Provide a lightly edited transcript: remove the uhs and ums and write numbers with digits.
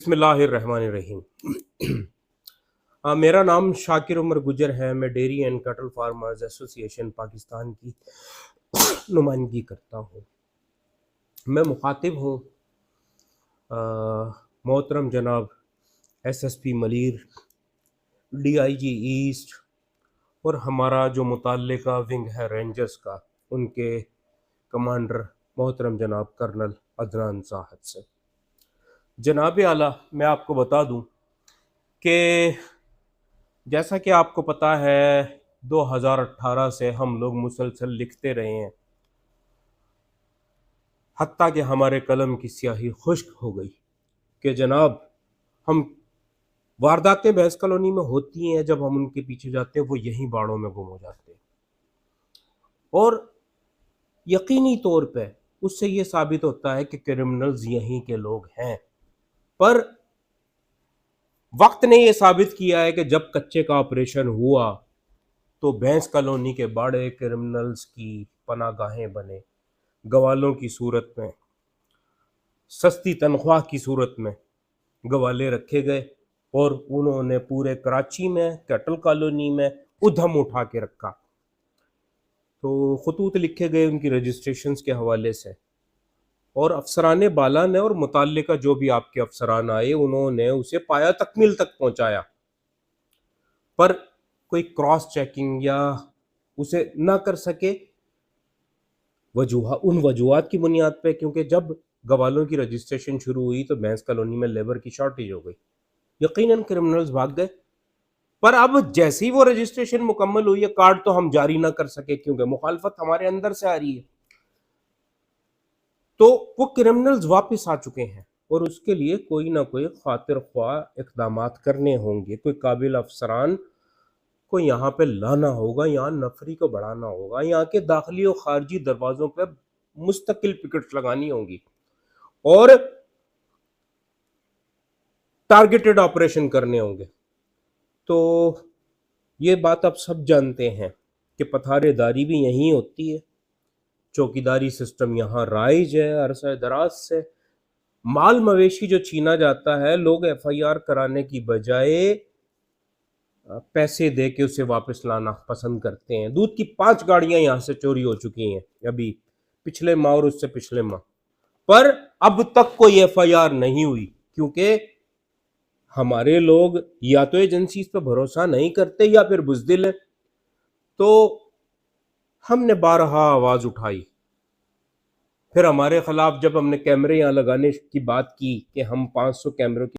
बिस्मिल्लाहिर्रहमानिर्रहीम। मेरा नाम शाकिर उमर गुजर है। मैं dairy and cattle farmers association Pakistan की नुमाइंदगी करता हूँ। मैं मुखातिब हूँ मोहतरम जनाब एसएसपी मलीर, डीआईजी ईस्ट और हमारा जो मुतल्लिका विंग है रेंजर्स का, उनके कमांडर मोहतरम जनाब कर्नल अदनान साहब से। जनाब आला, मैं आपको बता दूं कि जैसा कि आपको पता है 2018 से हम लोग मुसलसल लिखते रहे हैं, हत्ता कि हमारे कलम की स्याही खुश्क हो गई कि जनाब हम वारदातें भैंस कॉलोनी में होती हैं, जब हम उनके पीछे जाते हैं वो यहीं बाड़ों में गुम हो जाते हैं। और यकीनी तौर पे उससे ये साबित होता है कि क्रिमिनल्स यहीं के लोग हैं। पर वक्त ने ये साबित किया है कि जब कच्चे का ऑपरेशन हुआ तो भैंस कॉलोनी के बाड़े क्रिमिनल्स की पनागाहें बने। गवालों की सूरत में, सस्ती तनख्वाह की सूरत में गवाले रखे गए और उन्होंने पूरे कराची में कैटल कॉलोनी में उधम उठा के रखा। तो खतूत लिखे गए उनकी रजिस्ट्रेशंस के हवाले से, और अफसरान बाला ने और मुतल्लिका जो भी आपके अफसरान आए उन्होंने उसे पाया तकमील तक पहुंचाया, पर कोई क्रॉस चेकिंग या उसे ना कर सके उन वजूहात की बुनियाद पे, क्योंकि जब गवालों की रजिस्ट्रेशन शुरू हुई तो भैंस कॉलोनी में लेबर की शॉर्टेज हो गई। यकीनन क्रिमिनल्स भाग गए। पर अब जैसे ही वो रजिस्ट्रेशन मुकम्मल हुई है, कार्ड तो हम जारी ना कर सके क्योंकि मुखालफत हमारे अंदर से आ रही है। तो वो क्रिमिनल्स वापस आ चुके हैं और उसके लिए कोई ना कोई खातिर ख्वाह इकदाम करने होंगे। कोई काबिल अफसरान को यहाँ पे लाना होगा, यहाँ नफरी को बढ़ाना होगा, यहाँ के दाखिली और खारजी दरवाजों पे मुस्तकिल पिकेट्स लगानी होंगी और टारगेटेड ऑपरेशन करने होंगे। तो ये बात आप सब जानते हैं कि पथारेदारी भी यहीं होती है, चौकीदारी सिस्टम यहाँ राइज है अरसा दराज से। माल मवेशी जो छीना जाता है, लोग एफआईआर कराने की बजाय पैसे दे के उसे वापस लाना पसंद करते हैं। दूध की 5 गाड़ियां यहाँ से चोरी हो चुकी हैं अभी पिछले माह और उससे पिछले माह, पर अब तक कोई एफआईआर नहीं हुई क्योंकि हमारे लोग या तो एजेंसी पर भरोसा नहीं करते या फिर बुजदिल है। तो हमने बारहा आवाज उठाई, फिर हमारे खिलाफ जब हमने कैमरे यहाँ लगाने की बात की कि हम 500 कैमरों की